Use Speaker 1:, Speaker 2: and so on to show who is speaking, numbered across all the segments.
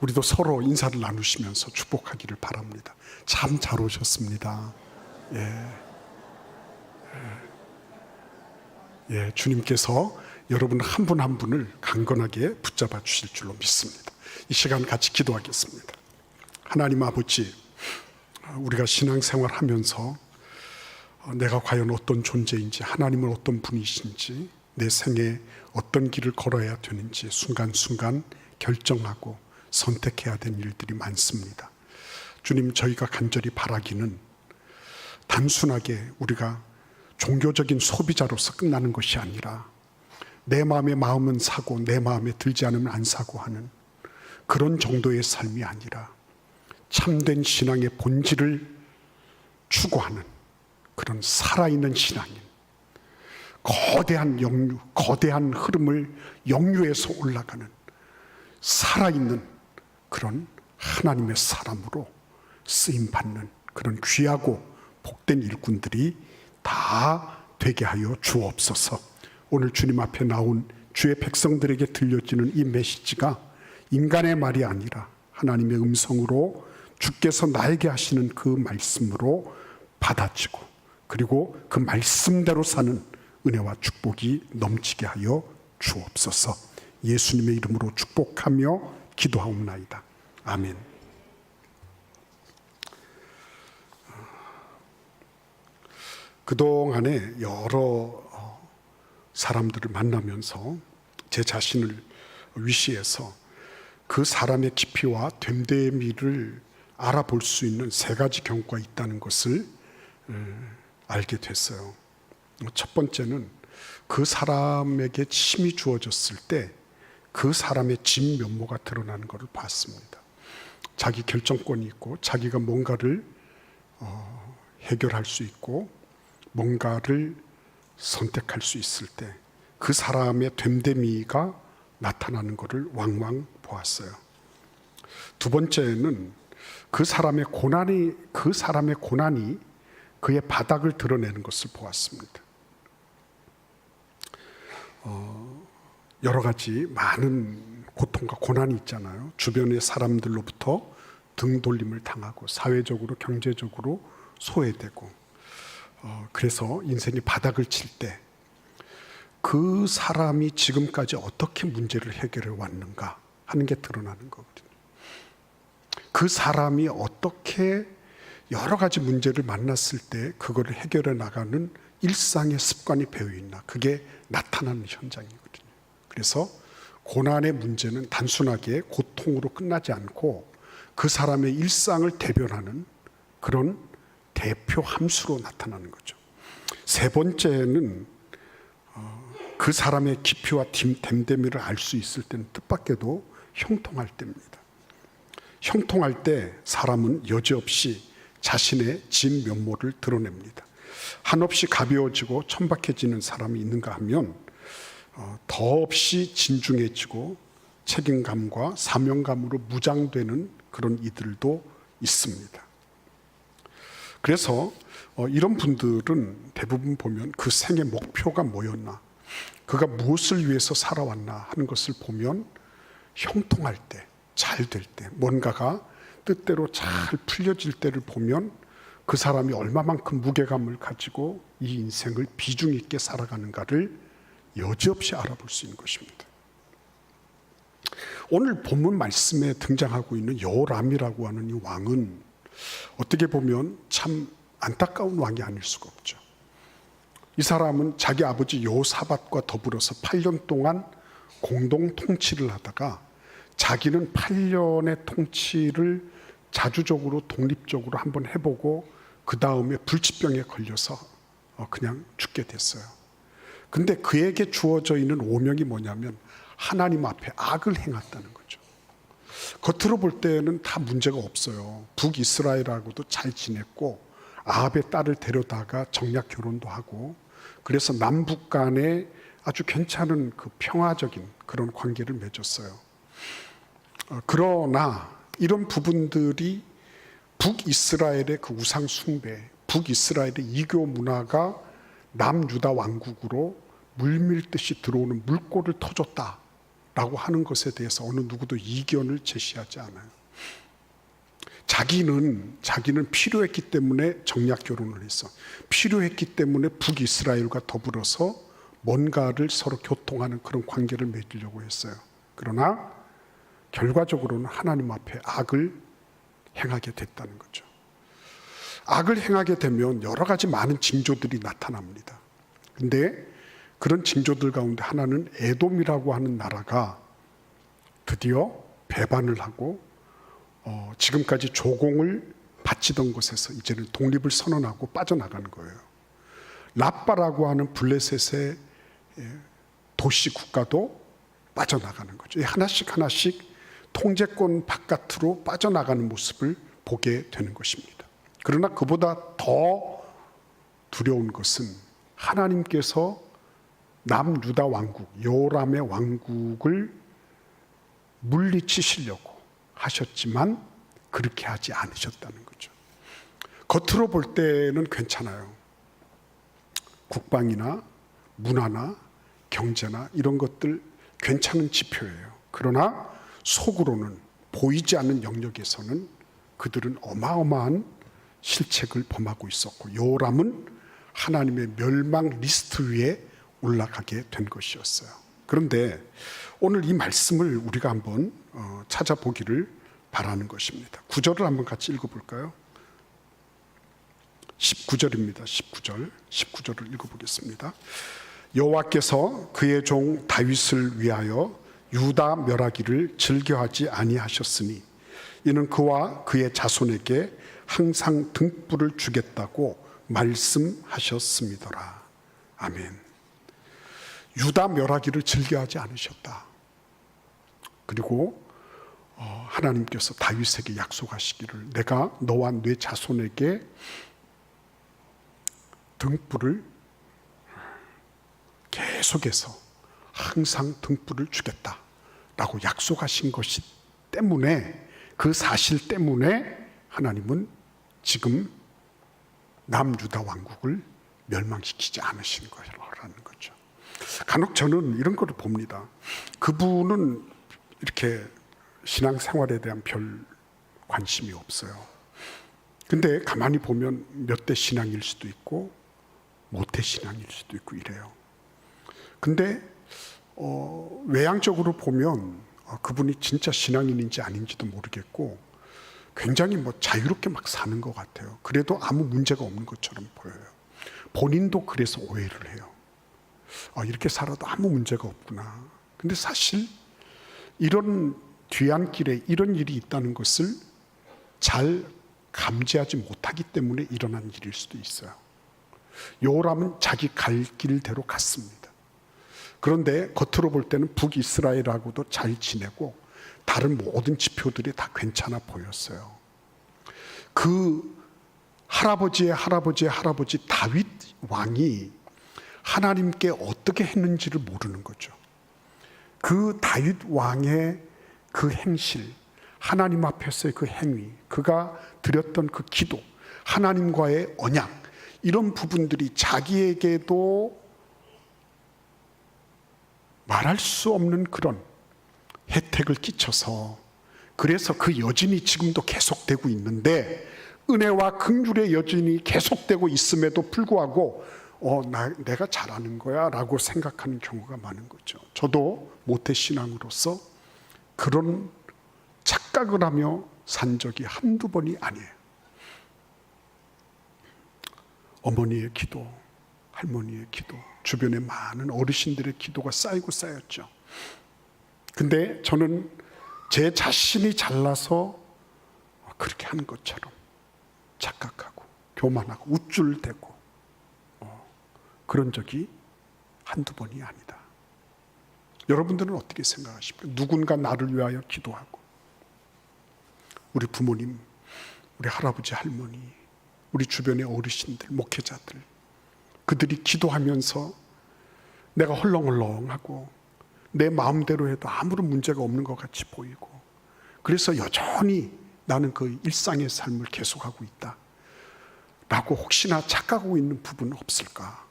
Speaker 1: 우리도 서로 인사를 나누시면서 축복하기를 바랍니다. 참 잘 오셨습니다. 주님께서 여러분 한 분 한 분을 강건하게 붙잡아 주실 줄로 믿습니다. 이 시간 같이 기도하겠습니다. 하나님 아버지, 우리가 신앙생활 하면서 내가 과연 어떤 존재인지, 하나님은 어떤 분이신지, 내 생에 어떤 길을 걸어야 되는지 순간순간 결정하고 선택해야 되는 일들이 많습니다. 주님, 저희가 간절히 바라기는 단순하게 우리가 종교적인 소비자로서 끝나는 것이 아니라 내 마음의 마음은 사고 내 마음에 들지 않으면 안 사고 하는 그런 정도의 삶이 아니라 참된 신앙의 본질을 추구하는 그런 살아있는 신앙인, 거대한 역류, 거대한 흐름을 역류해서 올라가는 살아있는 그런 하나님의 사람으로 쓰임받는 그런 귀하고 복된 일꾼들이 다 되게 하여 주옵소서. 오늘 주님 앞에 나온 주의 백성들에게 들려지는 이 메시지가 인간의 말이 아니라 하나님의 음성으로 주께서 나에게 하시는 그 말씀으로 받아지고, 그리고 그 말씀대로 사는 은혜와 축복이 넘치게 하여 주옵소서. 예수님의 이름으로 축복하며 기도하옵나이다. 아멘. 그동안에 여러 사람들을 만나면서 제 자신을 위시해서 그 사람의 깊이와 됨됨이를 알아볼 수 있는 세 가지 경우가 있다는 것을 알게 됐어요. 첫 번째는 그 사람에게 침이 주어졌을 때 그 사람의 진면모가 드러나는 것을 봤습니다. 자기 결정권이 있고 자기가 뭔가를 해결할 수 있고 뭔가를 선택할 수 있을 때 그 사람의 됨됨이가 나타나는 것을 왕왕 보았어요. 두 번째는 그 사람의 고난이 그의 바닥을 드러내는 것을 보았습니다. 여러 가지 많은 고통과 고난이 있잖아요. 주변의 사람들로부터 등 돌림을 당하고 사회적으로 경제적으로 소외되고, 그래서 인생이 바닥을 칠 때 그 사람이 지금까지 어떻게 문제를 해결해 왔는가 하는 게 드러나는 거거든요. 그 사람이 어떻게 여러 가지 문제를 만났을 때 그거를 해결해 나가는 일상의 습관이 배어있나, 그게 나타나는 현장이거든요. 그래서 고난의 문제는 단순하게 고통으로 끝나지 않고 그 사람의 일상을 대변하는 그런 대표 함수로 나타나는 거죠. 세 번째는 그 사람의 깊이와 됨됨이를 알 수 있을 때는 뜻밖에도 형통할 때입니다. 형통할 때 사람은 여지없이 자신의 진면모를 드러냅니다. 한없이 가벼워지고 천박해지는 사람이 있는가 하면 더없이 진중해지고 책임감과 사명감으로 무장되는 그런 이들도 있습니다. 그래서 이런 분들은 대부분 보면 그 생의 목표가 뭐였나, 그가 무엇을 위해서 살아왔나 하는 것을 보면 형통할 때, 잘 될 때, 뭔가가 뜻대로 잘 풀려질 때를 보면 그 사람이 얼마만큼 무게감을 가지고 이 인생을 비중 있게 살아가는가를 여지없이 알아볼 수 있는 것입니다. 오늘 본문 말씀에 등장하고 있는 여호람이라고 하는 이 왕은 어떻게 보면 참 안타까운 왕이 아닐 수가 없죠. 이 사람은 자기 아버지 여호사밧과 더불어서 8년 동안 공동 통치를 하다가 자기는 8년의 통치를 자주적으로 독립적으로 한번 해보고 그 다음에 불치병에 걸려서 그냥 죽게 됐어요. 근데 그에게 주어져 있는 오명이 뭐냐면 하나님 앞에 악을 행했다는 거죠. 겉으로 볼 때는 다 문제가 없어요. 북이스라엘하고도 잘 지냈고 아합의 딸을 데려다가 정략 결혼도 하고, 그래서 남북 간에 아주 괜찮은 그 평화적인 그런 관계를 맺었어요. 그러나 이런 부분들이 북이스라엘의 그 우상 숭배, 북이스라엘의 이교 문화가 남유다 왕국으로 물밀듯이 들어오는 물꼬를 터줬다, 라고 하는 것에 대해서 어느 누구도 이견을 제시하지 않아요. 자기는 필요했기 때문에 정략 결혼을 했어. 필요했기 때문에 북이스라엘과 더불어서 뭔가를 서로 교통하는 그런 관계를 맺으려고 했어요. 그러나 결과적으로는 하나님 앞에 악을 행하게 됐다는 거죠. 악을 행하게 되면 여러 가지 많은 징조들이 나타납니다. 근데 그런 징조들 가운데 하나는 에돔이라고 하는 나라가 드디어 배반을 하고 지금까지 조공을 바치던 곳에서 이제는 독립을 선언하고 빠져나가는 거예요. 라빠라고 하는 블레셋의 도시 국가도 빠져나가는 거죠. 하나씩 통제권 바깥으로 빠져나가는 모습을 보게 되는 것입니다. 그러나 그보다 더 두려운 것은 하나님께서 남유다 왕국, 요람의 왕국을 물리치시려고 하셨지만 그렇게 하지 않으셨다는 거죠. 겉으로 볼 때는 괜찮아요. 국방이나 문화나 경제나 이런 것들 괜찮은 지표예요. 그러나 속으로는 보이지 않는 영역에서는 그들은 어마어마한 실책을 범하고 있었고 요람은 하나님의 멸망 리스트 위에 올라가게 된 것이었어요. 그런데 오늘 이 말씀을 우리가 한번 찾아보기를 바라는 것입니다. 9절을 한번 같이 읽어볼까요? 19절입니다. 19절을 읽어보겠습니다. 여호와께서 그의 종 다윗을 위하여 유다 멸하기를 즐겨하지 아니하셨으니 이는 그와 그의 자손에게 항상 등불을 주겠다고 말씀하셨음이더라. 아멘. 유다 멸하기를 즐겨하지 않으셨다. 그리고 하나님께서 다윗에게 약속하시기를 내가 너와 네 자손에게 등불을 계속해서 항상 등불을 주겠다라고 약속하신 것이 때문에 그 사실 때문에 하나님은 지금 남유다 왕국을 멸망시키지 않으신 거라는 거죠. 간혹 저는 이런 걸 봅니다. 그분은 이렇게 신앙생활에 대한 별 관심이 없어요. 근데 가만히 보면 몇 대 신앙일 수도 있고 모태 신앙일 수도 있고 이래요. 근데 외향적으로 보면 그분이 진짜 신앙인인지 아닌지도 모르겠고 굉장히 자유롭게 막 사는 것 같아요. 그래도 아무 문제가 없는 것처럼 보여요. 본인도 그래서 오해를 해요. 이렇게 살아도 아무 문제가 없구나. 근데 사실 이런 뒤안길에 이런 일이 있다는 것을 잘 감지하지 못하기 때문에 일어난 일일 수도 있어요. 요람은 자기 갈 길대로 갔습니다. 그런데 겉으로 볼 때는 북이스라엘하고도 잘 지내고 다른 모든 지표들이 다 괜찮아 보였어요. 그 할아버지 다윗 왕이 하나님께 어떻게 했는지를 모르는 거죠. 그 다윗 왕의 그 행실, 하나님 앞에서의 그 행위, 그가 드렸던 그 기도, 하나님과의 언약, 이런 부분들이 자기에게도 말할 수 없는 그런 혜택을 끼쳐서 그래서 그 여진이 지금도 계속되고 있는데 은혜와 긍휼의 여진이 계속되고 있음에도 불구하고 내가 잘하는 거야 라고 생각하는 경우가 많은 거죠. 저도 모태신앙으로서 그런 착각을 하며 산 적이 한두 번이 아니에요. 어머니의 기도, 할머니의 기도, 주변에 많은 어르신들의 기도가 쌓이고 쌓였죠. 근데 저는 제 자신이 잘나서 그렇게 하는 것처럼 착각하고 교만하고 우쭐대고 그런 적이 한두 번이 아니다. 여러분들은 어떻게 생각하십니까? 누군가 나를 위하여 기도하고 우리 부모님, 우리 할아버지, 할머니, 우리 주변의 어르신들, 목회자들 그들이 기도하면서 내가 헐렁헐렁하고 내 마음대로 해도 아무런 문제가 없는 것 같이 보이고 그래서 여전히 나는 그 일상의 삶을 계속하고 있다 라고 혹시나 착각하고 있는 부분은 없을까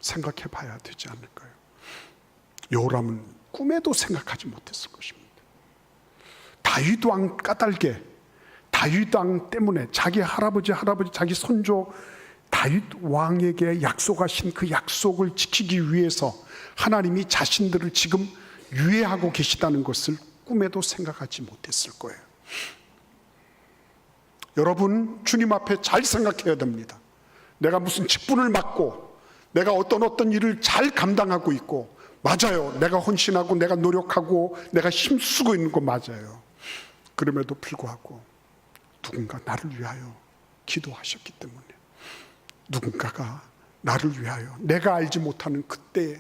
Speaker 1: 생각해 봐야 되지 않을까요? 요람은 꿈에도 생각하지 못했을 것입니다. 다윗 왕 까닭에, 다윗 왕 때문에 자기 할아버지, 자기 손조 다윗 왕에게 약속하신 그 약속을 지키기 위해서 하나님이 자신들을 지금 유예하고 계시다는 것을 꿈에도 생각하지 못했을 거예요. 여러분, 주님 앞에 잘 생각해야 됩니다. 내가 무슨 직분을 맡고 내가 어떤 일을 잘 감당하고 있고, 맞아요, 내가 헌신하고 내가 노력하고 내가 힘쓰고 있는 거 맞아요. 그럼에도 불구하고 누군가 나를 위하여 기도하셨기 때문에, 누군가가 나를 위하여 내가 알지 못하는 그때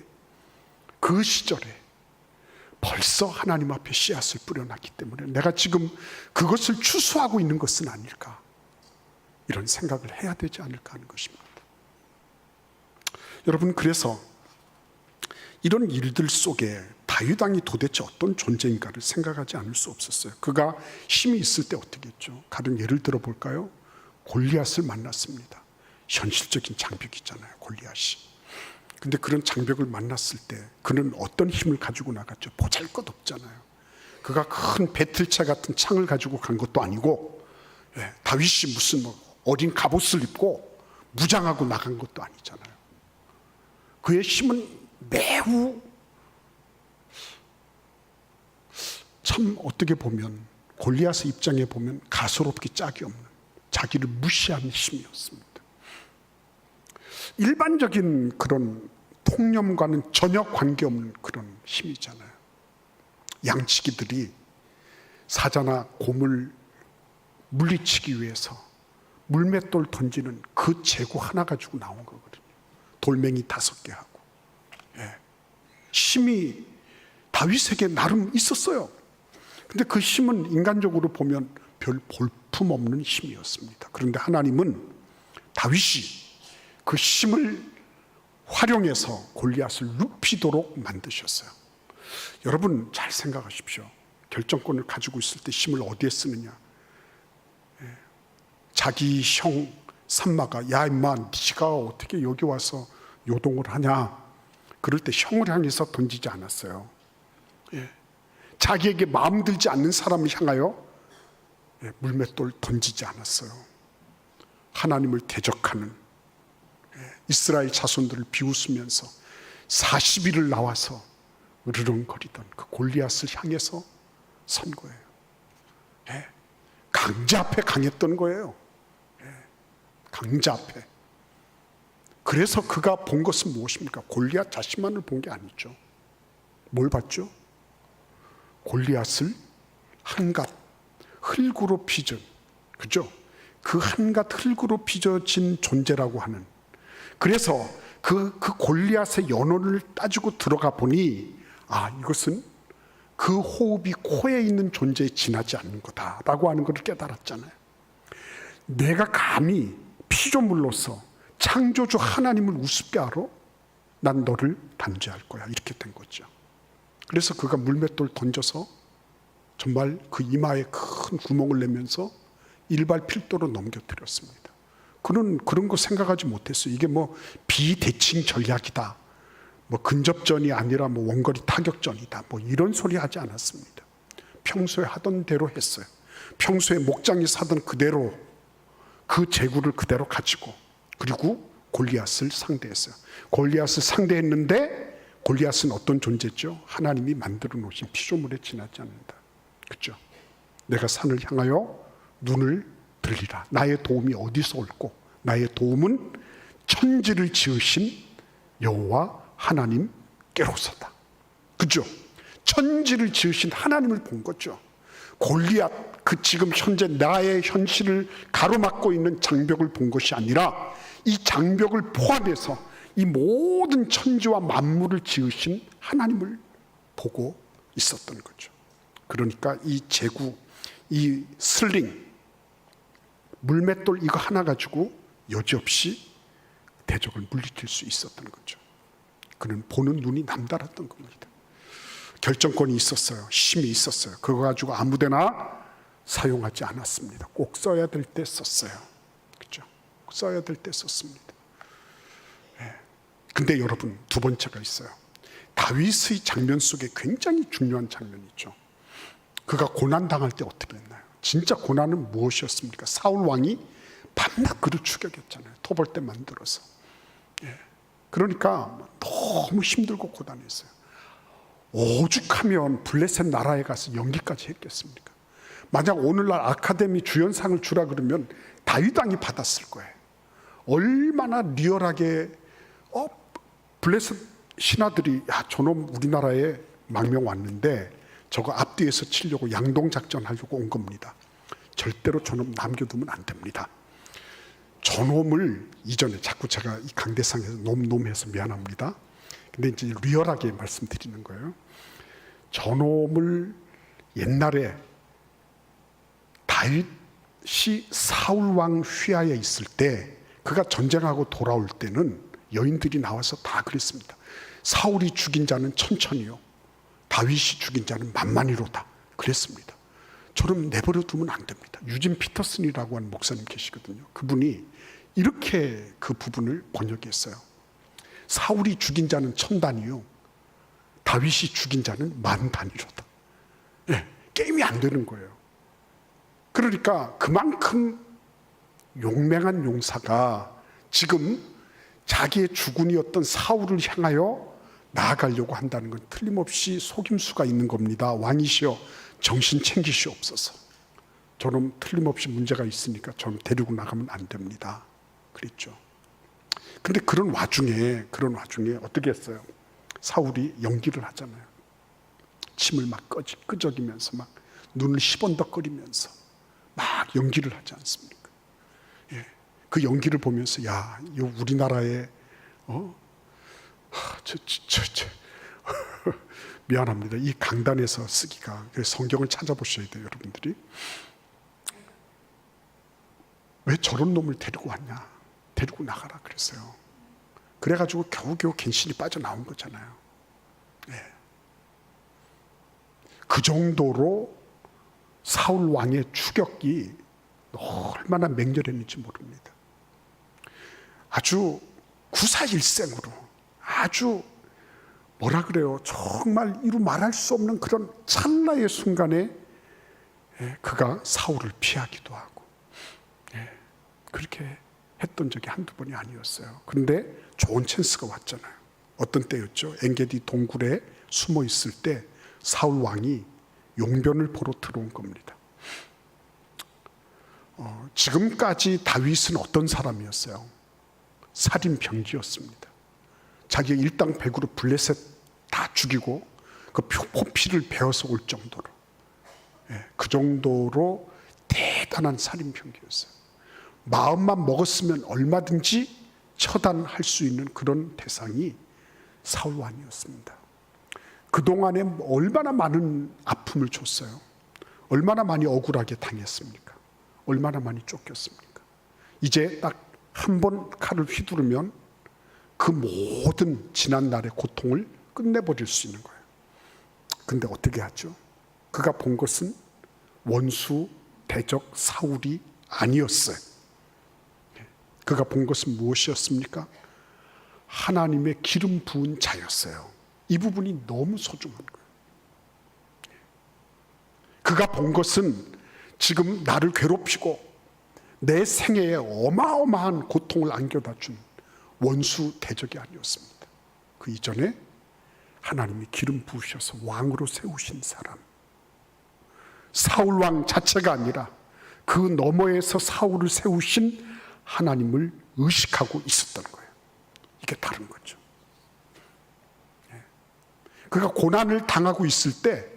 Speaker 1: 그 시절에 벌써 하나님 앞에 씨앗을 뿌려놨기 때문에 내가 지금 그것을 추수하고 있는 것은 아닐까, 이런 생각을 해야 되지 않을까 하는 것입니다. 여러분, 그래서 이런 일들 속에 다윗 왕이 도대체 어떤 존재인가를 생각하지 않을 수 없었어요. 그가 힘이 있을 때 어떻게 했죠? 다른 예를 들어 볼까요? 골리앗을 만났습니다. 현실적인 장벽이잖아요, 골리앗이. 근데 그런 장벽을 만났을 때 그는 어떤 힘을 가지고 나갔죠? 보잘것없잖아요. 그가 큰 배틀차 같은 창을 가지고 간 것도 아니고, 다윗이 무슨 어린 갑옷을 입고 무장하고 나간 것도 아니잖아요. 그의 힘은 매우, 참 어떻게 보면 골리앗의 입장에 보면 가소롭기 짝이 없는, 자기를 무시하는 힘이었습니다. 일반적인 그런 통념과는 전혀 관계없는 그런 힘이잖아요. 양치기들이 사자나 곰을 물리치기 위해서 물맷돌 던지는 그 재구 하나 가지고 나온 거거든요. 돌멩이 5개 하고. 힘이 다윗에게 나름 있었어요. 근데 그 힘은 인간적으로 보면 별 볼품없는 힘이었습니다. 그런데 하나님은 다윗이 그 힘을 활용해서 골리앗을 눕히도록 만드셨어요. 여러분, 잘 생각하십시오. 결정권을 가지고 있을 때 힘을 어디에 쓰느냐? 자기 형 삼마가, 야 임마, 네가 어떻게 여기 와서 요동을 하냐? 그럴 때 형을 향해서 던지지 않았어요. 자기에게 마음 들지 않는 사람을 향하여 물맷돌 던지지 않았어요. 하나님을 대적하는 이스라엘 자손들을 비웃으면서 40일을 나와서 으르렁거리던 그 골리앗을 향해서 선 거예요. 강자 앞에 강했던 거예요. 강자 앞에. 그래서 그가 본 것은 무엇입니까? 골리앗 자신만을 본 게 아니죠. 뭘 봤죠? 골리앗을 한갓 흙으로 빚은, 그죠? 그 한갓 흙으로 빚어진 존재라고 하는, 그래서 그 골리앗의 연원을 따지고 들어가 보니, 이것은 그 호흡이 코에 있는 존재에 지나지 않는 거다라고 하는 것을 깨달았잖아요. 내가 감히 피조물로서 창조주 하나님을 우습게 알아? 난 너를 단죄할 거야, 이렇게 된 거죠. 그래서 그가 물맷돌 던져서 정말 그 이마에 큰 구멍을 내면서 일발필도로 넘겨뜨렸습니다. 그는 그런 거 생각하지 못했어요. 이게 비대칭 전략이다, 근접전이 아니라 원거리 타격전이다, 이런 소리 하지 않았습니다. 평소에 하던 대로 했어요. 평소에 목장이 사던 그대로 그 재구를 그대로 가지고, 그리고 골리앗을 상대했어요. 골리앗을 상대했는데 골리앗은 어떤 존재죠? 하나님이 만들어 놓으신 피조물에 지나지 않는다. 그렇죠? 내가 산을 향하여 눈을 들리라. 나의 도움이 어디서 올고, 나의 도움은 천지를 지으신 여호와 하나님께로서다. 그죠? 천지를 지으신 하나님을 본 거죠. 골리앗, 그 지금 현재 나의 현실을 가로막고 있는 장벽을 본 것이 아니라 이 장벽을 포함해서 이 모든 천지와 만물을 지으신 하나님을 보고 있었던 거죠. 그러니까 이 재구, 이 슬링, 물맷돌 이거 하나 가지고 여지없이 대적을 물리칠 수 있었던 거죠. 그는 보는 눈이 남달랐던 겁니다. 결정권이 있었어요. 힘이 있었어요. 그거 가지고 아무데나 사용하지 않았습니다. 꼭 써야 될 때 썼어요. 그렇죠? 써야 될 때 썼습니다. 근데 여러분, 두 번째가 있어요. 다윗의 장면 속에 굉장히 중요한 장면이 있죠. 그가 고난당할 때 어떻게 했나요? 진짜 고난은 무엇이었습니까? 사울 왕이 밤낮 그를 추격했잖아요. 토벌대 만들어서. 그러니까 너무 힘들고 고단했어요. 오죽하면 블레셋 나라에 가서 연기까지 했겠습니까? 만약 오늘날 아카데미 주연상을 주라 그러면 다윗 왕이 받았을 거예요. 얼마나 리얼하게 블레셋 신하들이 야, 저놈 우리나라에 망명 왔는데 저거 앞뒤에서 치려고 양동작전 하려고 온 겁니다. 절대로 저놈 남겨두면 안 됩니다. 저놈을 이전에 자꾸 제가 이 강대상에서 놈해서 미안합니다. 근데 이제 리얼하게 말씀드리는 거예요. 저놈을 옛날에 다윗이 사울 왕 휘하에 있을 때 그가 전쟁하고 돌아올 때는 여인들이 나와서 다 그랬습니다. 사울이 죽인 자는 천천히요, 다윗이 죽인 자는 만만히로다 그랬습니다. 저는 내버려 두면 안 됩니다. 유진 피터슨이라고 하는 목사님 계시거든요. 그분이 이렇게 그 부분을 번역했어요. 사울이 죽인 자는 천단이요, 다윗이 죽인 자는 만단이로다. 게임이 안 되는 거예요. 그러니까 그만큼 용맹한 용사가 지금 자기의 주군이었던 사울을 향하여 나아가려고 한다는 건 틀림없이 속임수가 있는 겁니다. 왕이시여 정신 챙기시옵소서. 저놈 틀림없이 문제가 있으니까 저놈 데리고 나가면 안 됩니다. 그랬죠. 근데 그런 와중에 어떻게 했어요? 사울이 연기를 하잖아요. 침을 막 끄적이면서 막 눈을 시번덕거리면서 막 연기를 하지 않습니까? 그 연기를 보면서 야, 이 우리나라에 미안합니다. 이 강단에서 쓰기가, 성경을 찾아보셔야 돼요, 여러분들이. 왜 저런 놈을 데리고 왔냐? 데리고 나가라 그랬어요. 그래가지고 겨우겨우 갱신이 빠져나온 거잖아요. 그 정도로 사울 왕의 추격이 얼마나 맹렬했는지 모릅니다. 아주 구사일생으로, 아주 뭐라 그래요, 정말 이루 말할 수 없는 그런 찰나의 순간에 그가 사울을 피하기도 하고 그렇게 했던 적이 한두 번이 아니었어요. 그런데 좋은 찬스가 왔잖아요. 어떤 때였죠? 엔게디 동굴에 숨어 있을 때 사울 왕이 용변을 보러 들어온 겁니다. 지금까지 다윗은 어떤 사람이었어요? 살인병기였습니다. 자기가 일당백으로 블레셋 다 죽이고 그 포피를 베어서 올 정도로, 그 정도로 대단한 살인병기였어요. 마음만 먹었으면 얼마든지 처단할 수 있는 그런 대상이 사울 왕이었습니다. 그동안에 얼마나 많은 아픔을 줬어요. 얼마나 많이 억울하게 당했습니까? 얼마나 많이 쫓겼습니까? 이제 딱 한 번 칼을 휘두르면 그 모든 지난날의 고통을 끝내버릴 수 있는 거예요. 근데 어떻게 하죠? 그가 본 것은 원수 대적 사울이 아니었어요. 그가 본 것은 무엇이었습니까? 하나님의 기름 부은 자였어요. 이 부분이 너무 소중한 거예요. 그가 본 것은 지금 나를 괴롭히고 내 생애에 어마어마한 고통을 안겨다 준 원수 대적이 아니었습니다. 그 이전에 하나님이 기름 부으셔서 왕으로 세우신 사람, 사울 왕 자체가 아니라 그 너머에서 사울을 세우신 하나님을 의식하고 있었던 거예요. 이게 다른 거죠. 그가 고난을 당하고 있을 때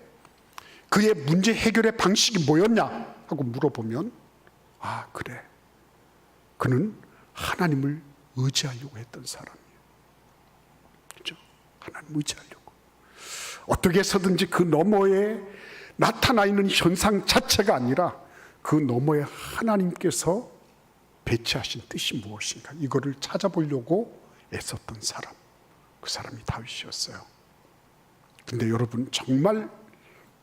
Speaker 1: 그의 문제 해결의 방식이 뭐였냐 하고 물어보면, 아, 그래, 그는 하나님을 의지하려고 했던 사람이에요. 그렇죠? 하나님 의지하려고. 어떻게 해서든지 그 너머에 나타나 있는 현상 자체가 아니라 그 너머에 하나님께서 배치하신 뜻이 무엇인가, 이거를 찾아보려고 애썼던 사람, 그 사람이 다윗이었어요. 근데 여러분, 정말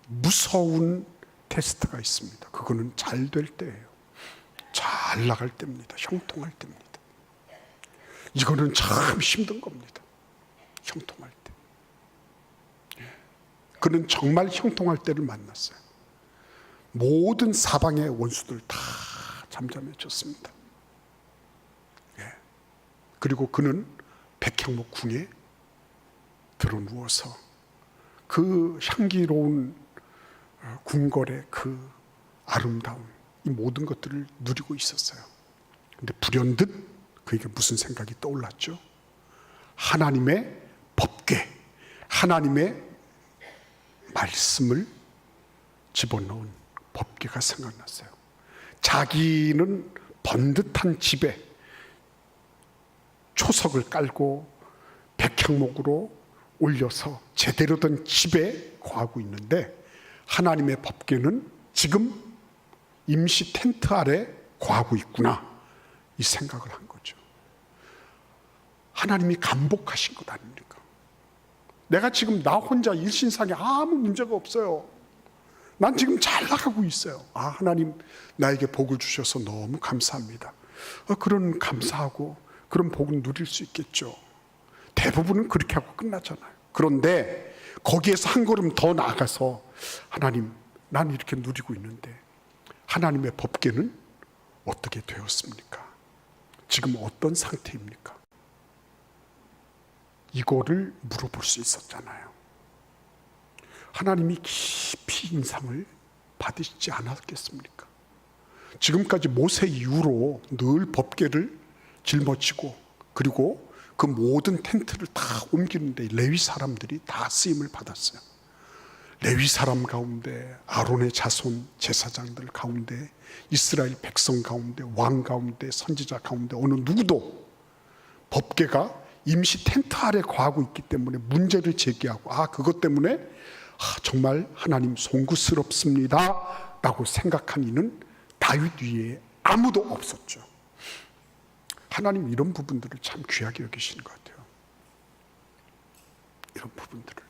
Speaker 1: 무서운 테스트가 있습니다. 그거는 잘 될 때예요. 잘 나갈 때입니다. 형통할 때입니다. 이거는 참 힘든 겁니다. 형통할 때. 그는 정말 형통할 때를 만났어요. 모든 사방의 원수들 다 잠잠해졌습니다. 예. 그리고 그는 백향목 궁에 들어 누워서 그 향기로운 궁궐의 그 아름다움, 이 모든 것들을 누리고 있었어요. 근데 불현듯 그에게 무슨 생각이 떠올랐죠? 하나님의 법궤, 하나님의 말씀을 집어넣은 법궤가 생각났어요. 자기는 번듯한 집에 초석을 깔고 백향목으로 올려서 제대로 된 집에 거하고 있는데, 하나님의 법궤는 지금 임시 텐트 아래 거하고 있구나, 이 생각을 한 거죠. 하나님이 감복하신 것 아닙니까? 내가 지금 나 혼자 일신상에 아무 문제가 없어요. 난 지금 잘 나가고 있어요. 아, 하나님 나에게 복을 주셔서 너무 감사합니다. 그런 감사하고 그런 복은 누릴 수 있겠죠. 대부분은 그렇게 하고 끝나잖아요. 그런데 거기에서 한 걸음 더 나아가서, 하나님, 난 이렇게 누리고 있는데 하나님의 법궤는 어떻게 되었습니까? 지금 어떤 상태입니까? 이거를 물어볼 수 있었잖아요. 하나님이 깊이 인상을 받으시지 않았겠습니까? 지금까지 모세 이후로 늘 법궤를 짊어지고, 그리고 그 모든 텐트를 다 옮기는데 레위 사람들이 다 쓰임을 받았어요. 레위 사람 가운데, 아론의 자손 제사장들 가운데, 이스라엘 백성 가운데, 왕 가운데, 선지자 가운데 어느 누구도 법궤가 임시 텐트 아래 거하고 있기 때문에 문제를 제기하고, 그것 때문에 정말 하나님 송구스럽습니다 라고 생각한 이는 다윗 위에 아무도 없었죠. 하나님 이런 부분들을 참 귀하게 여기시는 것 같아요. 이런 부분들을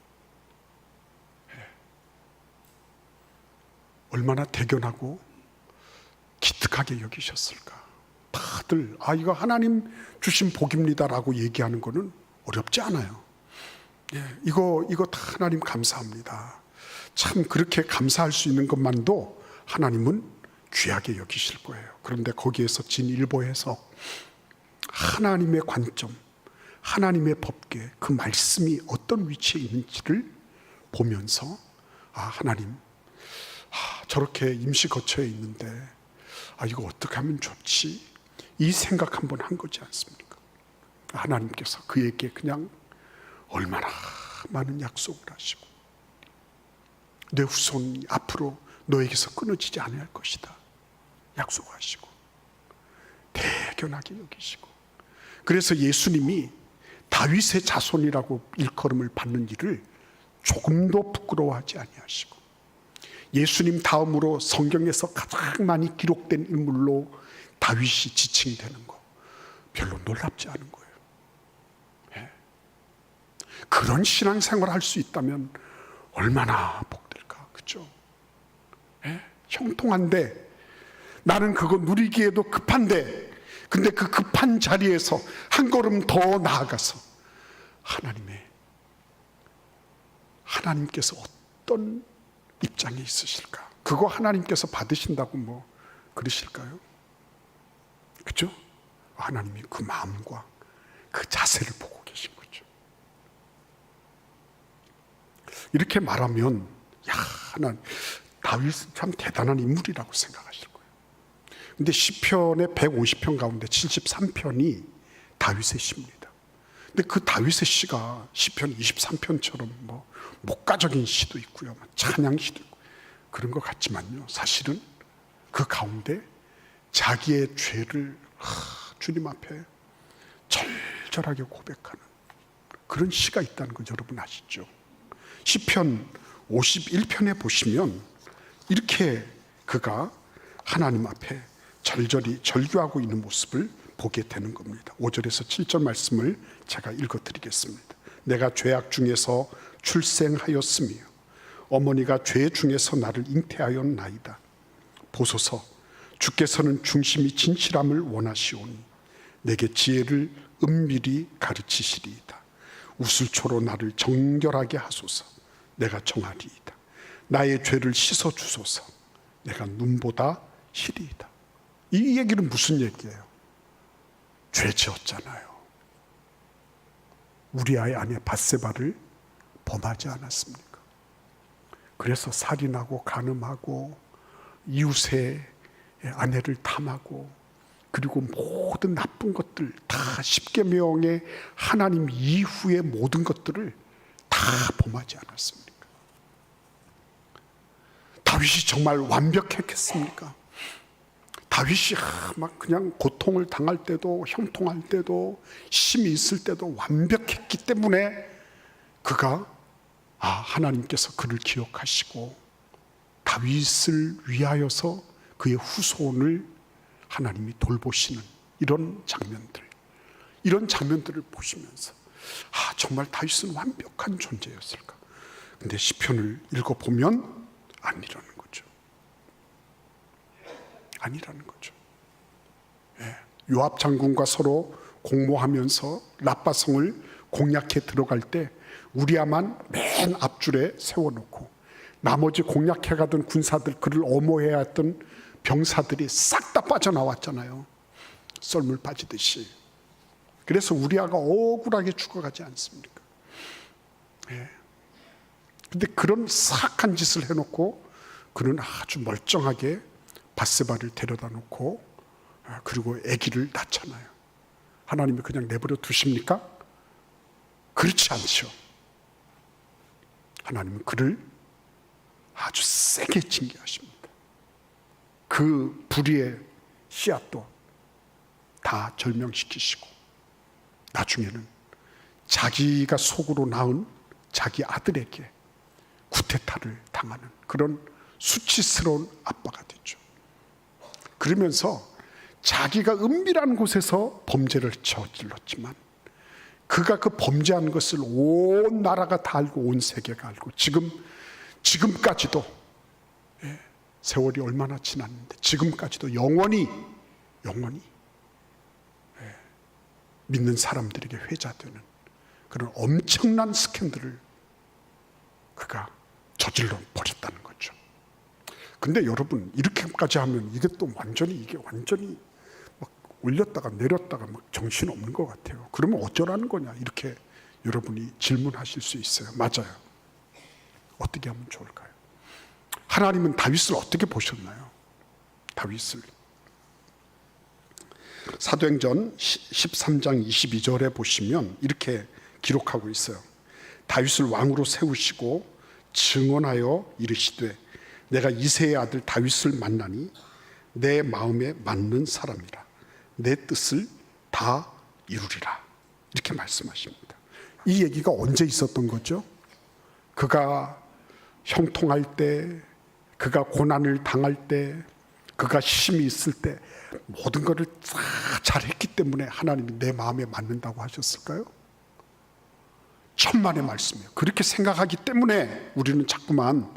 Speaker 1: 얼마나 대견하고 기특하게 여기셨을까. 다들 이거 하나님 주신 복입니다라고 얘기하는 거는 어렵지 않아요. 이거 다 하나님 감사합니다. 참 그렇게 감사할 수 있는 것만도 하나님은 귀하게 여기실 거예요. 그런데 거기에서 진일보해서 하나님의 관점, 하나님의 법궤, 그 말씀이 어떤 위치에 있는지를 보면서, 하나님, 저렇게 임시 거처에 있는데 이거 어떻게 하면 좋지? 이 생각 한번 한 거지 않습니까? 하나님께서 그에게 그냥 얼마나 많은 약속을 하시고, 내 후손이 앞으로 너에게서 끊어지지 않을 것이다 약속하시고, 대견하게 여기시고, 그래서 예수님이 다윗의 자손이라고 일컬음을 받는 일을 조금도 부끄러워하지 아니하시고, 예수님 다음으로 성경에서 가장 많이 기록된 인물로 다윗이 지칭되는 거 별로 놀랍지 않은 거예요. 그런 신앙생활을 할 수 있다면 얼마나 복될까, 그렇죠? 형통한데, 나는 그거 누리기에도 급한데, 근데 그 급한 자리에서 한 걸음 더 나아가서 하나님께서 어떤 입장에 있으실까? 그거 하나님께서 받으신다고 뭐 그러실까요? 그렇죠? 하나님이 그 마음과 그 자세를 보고 계신 거죠. 이렇게 말하면, 하나님, 다윗은 참 대단한 인물이라고 생각하실 거예요. 근데 시편의 150편 가운데 73편이 다윗의 시입니다. 근데 그 다윗의 시가 시편 23편처럼 뭐 목가적인 시도 있고요, 찬양 시도 있고 그런 것 같지만요, 사실은 그 가운데 자기의 죄를 주님 앞에 절절하게 고백하는 그런 시가 있다는 거 여러분 아시죠? 시편 51편에 보시면 이렇게 그가 하나님 앞에 절절히 절규하고 있는 모습을 보게 되는 겁니다. 5절에서 7절 말씀을 제가 읽어드리겠습니다. 내가 죄악 중에서 출생하였으며 어머니가 죄 중에서 나를 잉태하였나이다. 보소서, 주께서는 중심이 진실함을 원하시오니 내게 지혜를 은밀히 가르치시리이다. 우슬초로 나를 정결하게 하소서. 내가 정하리이다. 나의 죄를 씻어 주소서. 내가 눈보다 희리이다. 이 얘기는 무슨 얘기예요? 죄 지었잖아요. 우리아의 아내 밧세바를 범하지 않았습니까? 그래서 살인하고 간음하고 이웃의 아내를 탐하고 그리고 모든 나쁜 것들 다 십계명의 하나님 이후의 모든 것들을 다 범하지 않았습니까? 다윗이 정말 완벽했겠습니까? 다윗이 막 그냥 고통을 당할 때도 형통할 때도 힘이 있을 때도 완벽했기 때문에 그가 하나님께서 그를 기억하시고 다윗을 위하여서 그의 후손을 하나님이 돌보시는 이런 장면들을 보시면서 정말 다윗은 완벽한 존재였을까? 근데 시편을 읽어보면 아니라는 거죠. 아니라는 거죠. 요압 장군과 서로 공모하면서 라빠성을 공략해 들어갈 때 우리아만 맨 앞줄에 세워놓고 나머지 공략해 가던 군사들, 그를 엄호해야 했던 병사들이 싹 다 빠져나왔잖아요. 썰물 빠지듯이. 그래서 우리아가 억울하게 죽어가지 않습니까? 근데 그런 사악한 짓을 해놓고 그는 아주 멀쩡하게 밧세바를 데려다 놓고 그리고 아기를 낳잖아요. 하나님이 그냥 내버려 두십니까? 그렇지 않죠. 하나님은 그를 아주 세게 징계하십니다. 그 불의의 씨앗도 다 절명시키시고 나중에는 자기가 속으로 낳은 자기 아들에게 쿠데타를 당하는 그런 수치스러운 아빠가 됐죠. 그러면서 자기가 은밀한 곳에서 범죄를 저질렀지만 그가 그 범죄한 것을 온 나라가 다 알고 온 세계가 알고 지금까지도 세월이 얼마나 지났는데 지금까지도 영원히 믿는 사람들에게 회자되는 그런 엄청난 스캔들을 그가 저질러 버렸다는 거죠. 근데 여러분 이렇게까지 하면 이게 완전히 막 올렸다가 내렸다가 막 정신 없는 것 같아요. 그러면 어쩌라는 거냐 이렇게 여러분이 질문하실 수 있어요. 맞아요. 어떻게 하면 좋을까요? 하나님은 다윗을 어떻게 보셨나요? 다윗을 사도행전 13장 22절에 보시면 이렇게 기록하고 있어요. 다윗을 왕으로 세우시고 증언하여 이르시되 내가 이새의 아들 다윗을 만나니 내 마음에 맞는 사람이라 내 뜻을 다 이루리라 이렇게 말씀하십니다. 이 얘기가 언제 있었던 거죠? 그가 형통할 때, 그가 고난을 당할 때, 그가 힘이 있을 때 모든 것을 다 잘했기 때문에 하나님이 내 마음에 맞는다고 하셨을까요? 천만의 말씀이에요. 그렇게 생각하기 때문에 우리는 자꾸만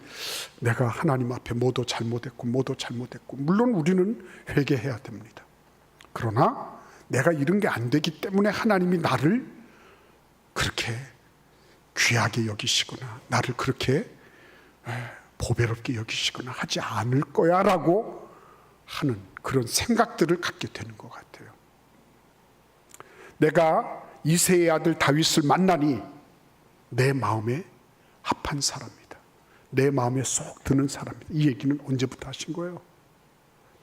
Speaker 1: 내가 하나님 앞에 뭐도 잘못했고 물론 우리는 회개해야 됩니다. 그러나 내가 이런 게 안 되기 때문에 하나님이 나를 그렇게 귀하게 여기시거나 나를 그렇게 보배롭게 여기시거나 하지 않을 거야 라고 하는 그런 생각들을 갖게 되는 것 같아요. 내가 이새의 아들 다윗을 만나니 내 마음에 합한 사람이다. 내 마음에 쏙 드는 사람이다. 이 얘기는 언제부터 하신 거예요?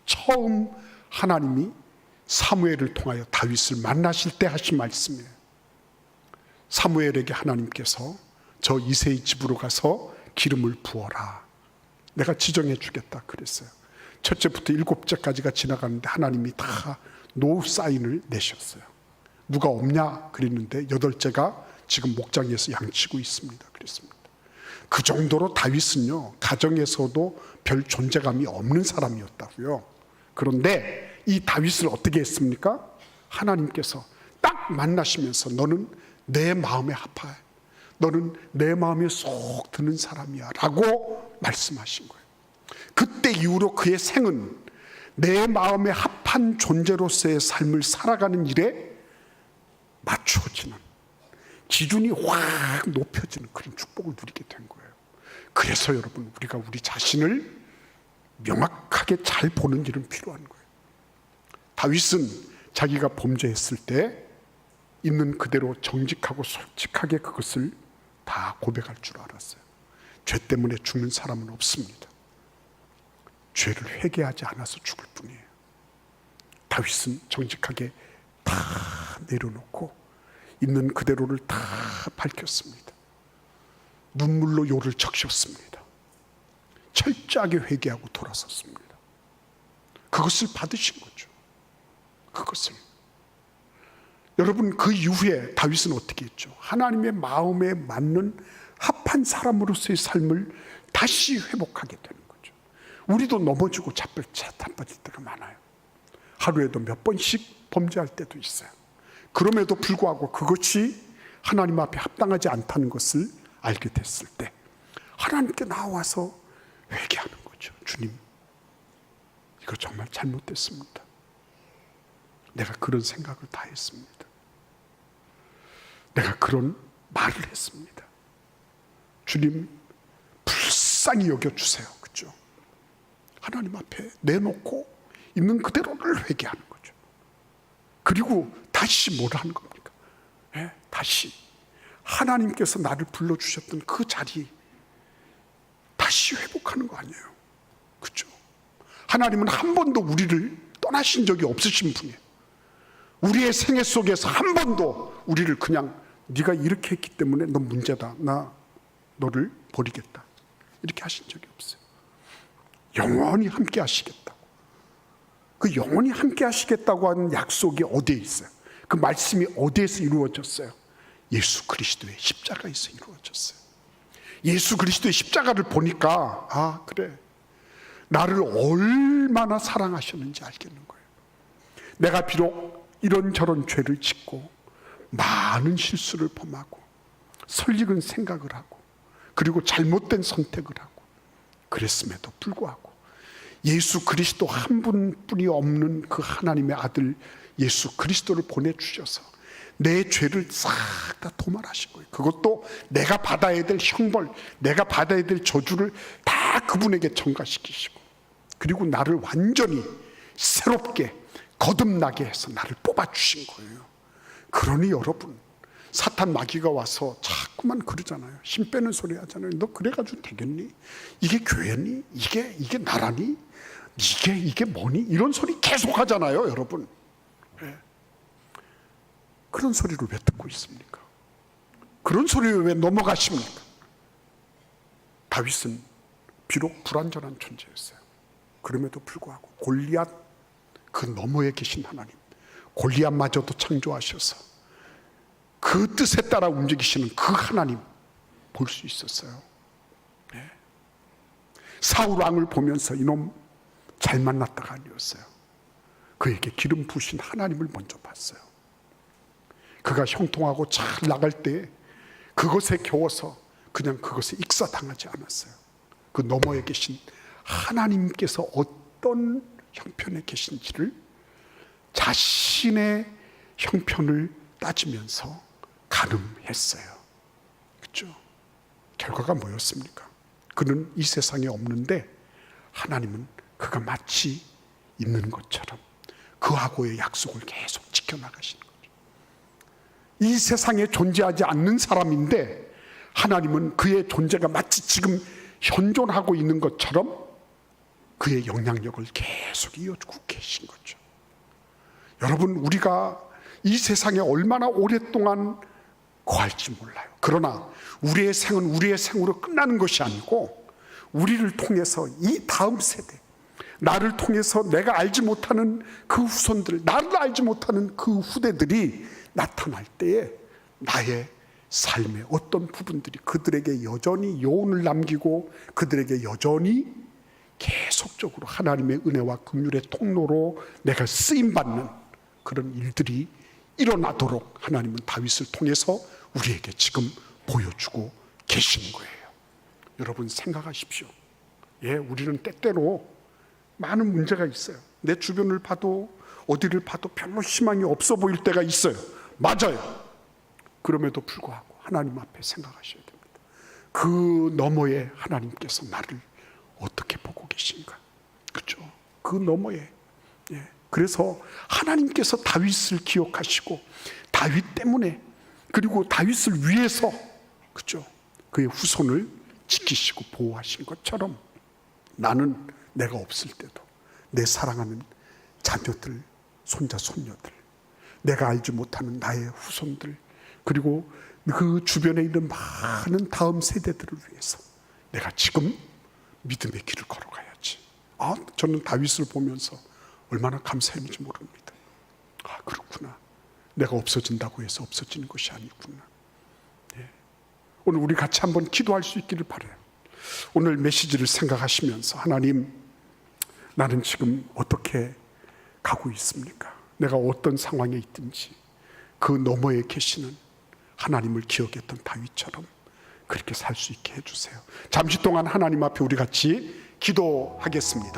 Speaker 1: 처음 하나님이 사무엘을 통하여 다윗을 만나실 때 하신 말씀이에요. 사무엘에게 하나님께서 저 이새의 집으로 가서 기름을 부어라. 내가 지정해 주겠다 그랬어요. 첫째부터 7째까지가 지나가는데 하나님이 다 노 사인을 내셨어요. 누가 없냐 그랬는데 8째가 지금 목장에서 양치고 있습니다 그랬습니다. 그 정도로 다윗은요 가정에서도 별 존재감이 없는 사람이었다고요. 그런데 이 다윗을 어떻게 했습니까? 하나님께서 딱 만나시면서 너는 내 마음에 합해, 너는 내 마음에 쏙 드는 사람이야 라고 말씀하신 거예요. 그때 이후로 그의 생은 내 마음에 합한 존재로서의 삶을 살아가는 일에 맞춰지는, 기준이 확 높여지는 그런 축복을 누리게 된 거예요. 그래서 여러분, 우리가 우리 자신을 명확하게 잘 보는 일은 필요한 거예요. 다윗은 자기가 범죄했을 때 있는 그대로 정직하고 솔직하게 그것을 다 고백할 줄 알았어요. 죄 때문에 죽는 사람은 없습니다. 죄를 회개하지 않아서 죽을 뿐이에요. 다윗은 정직하게 다 내려놓고 있는 그대로를 다 밝혔습니다. 눈물로 요를 적셨습니다. 철저하게 회개하고 돌아섰습니다. 그것을 받으신 거죠. 그것을. 여러분, 그 이후에 다윗은 어떻게 했죠? 하나님의 마음에 맞는 합한 사람으로서의 삶을 다시 회복하게 되는 거죠. 우리도 넘어지고 자빠질 때가 많아요. 하루에도 몇 번씩 범죄할 때도 있어요. 그럼에도 불구하고 그것이 하나님 앞에 합당하지 않다는 것을 알게 됐을 때 하나님께 나와서 회개하는 거죠. 주님, 이거 정말 잘못됐습니다. 내가 그런 생각을 다 했습니다. 내가 그런 말을 했습니다. 주님, 불쌍히 여겨주세요. 그죠? 하나님 앞에 내놓고 있는 그대로를 회개하는 거죠. 그리고 다시 뭘 하는 겁니까? 다시 하나님께서 나를 불러주셨던 그 자리 다시 회복하는 거 아니에요. 그죠? 하나님은 한 번도 우리를 떠나신 적이 없으신 분이에요. 우리의 생애 속에서 한 번도 우리를 그냥 네가 이렇게 했기 때문에 너 문제다, 나 너를 버리겠다, 이렇게 하신 적이 없어요. 영원히 함께 하시겠다고. 그 영원히 함께 하시겠다고 하는 약속이 어디에 있어요? 그 말씀이 어디에서 이루어졌어요? 예수 그리스도의 십자가에서 이루어졌어요. 예수 그리스도의 십자가를 보니까 아, 그래, 나를 얼마나 사랑하셨는지 알겠는 거예요. 내가 비록 이런저런 죄를 짓고 많은 실수를 범하고 설익은 생각을 하고 그리고 잘못된 선택을 하고 그랬음에도 불구하고 예수 그리스도 한 분뿐이 없는 그 하나님의 아들 예수 그리스도를 보내주셔서 내 죄를 싹 다 도말하신 거예요. 그것도 내가 받아야 될 형벌, 내가 받아야 될 저주를 다 그분에게 전가시키시고 그리고 나를 완전히 새롭게 거듭나게 해서 나를 뽑아주신 거예요. 그러니 여러분, 사탄 마귀가 와서 자꾸만 그러잖아요. 힘 빼는 소리 하잖아요. 너 그래가지고 되겠니? 이게 교회니? 이게 나라니? 이게 뭐니? 이런 소리 계속 하잖아요, 여러분. 네. 그런 소리를 왜 듣고 있습니까? 그런 소리를 왜 넘어가십니까? 다윗은 비록 불완전한 존재였어요. 그럼에도 불구하고 골리앗 그 너머에 계신 하나님, 골리앗마저도 창조하셔서 그 뜻에 따라 움직이시는 그 하나님 볼 수 있었어요. 네. 사울 왕을 보면서 이놈 잘 만났다가 아니었어요. 그에게 기름 부으신 하나님을 먼저 봤어요. 그가 형통하고 잘 나갈 때 그것에 겨워서 그냥 그것에 익사당하지 않았어요. 그 너머에 계신 하나님께서 어떤 형편에 계신지를 자신의 형편을 따지면서 가늠했어요. 그렇죠? 결과가 뭐였습니까? 그는 이 세상에 없는데 하나님은 그가 마치 있는 것처럼 그하고의 약속을 계속 지켜나가시는 거죠. 이 세상에 존재하지 않는 사람인데 하나님은 그의 존재가 마치 지금 현존하고 있는 것처럼 그의 영향력을 계속 이어주고 계신 거죠. 여러분, 우리가 이 세상에 얼마나 오랫동안 거할지 몰라요. 그러나 우리의 생은 우리의 생으로 끝나는 것이 아니고 우리를 통해서 이 다음 세대, 나를 통해서 내가 알지 못하는 그 후손들, 나를 알지 못하는 그 후대들이 나타날 때에 나의 삶의 어떤 부분들이 그들에게 여전히 여운을 남기고 그들에게 여전히 계속적으로 하나님의 은혜와 긍휼의 통로로 내가 쓰임받는 그런 일들이 일어나도록 하나님은 다윗을 통해서 우리에게 지금 보여주고 계시는 거예요. 여러분 생각하십시오. 우리는 때때로 많은 문제가 있어요. 내 주변을 봐도 어디를 봐도 별로 희망이 없어 보일 때가 있어요. 맞아요. 그럼에도 불구하고 하나님 앞에 생각하셔야 됩니다. 그 너머에 하나님께서 나를 어떻게 보고 계신가? 그렇죠? 그 너머에. 예. 그래서 하나님께서 다윗을 기억하시고 다윗 때문에, 그리고 다윗을 위해서, 그렇죠? 그의 후손을 지키시고 보호하신 것처럼 나는 내가 없을 때도 내 사랑하는 자녀들, 손자, 손녀들, 내가 알지 못하는 나의 후손들, 그리고 그 주변에 있는 많은 다음 세대들을 위해서 내가 지금 믿음의 길을 걸어가야지. 저는 다윗을 보면서 얼마나 감사했는지 모릅니다. 그렇구나. 내가 없어진다고 해서 없어지는 것이 아니구나. 예. 오늘 우리 같이 한번 기도할 수 있기를 바라요. 오늘 메시지를 생각하시면서 하나님, 나는 지금 어떻게 가고 있습니까? 내가 어떤 상황에 있든지 그 너머에 계시는 하나님을 기억했던 다윗처럼 그렇게 살 수 있게 해주세요. 잠시 동안 하나님 앞에 우리 같이 기도하겠습니다.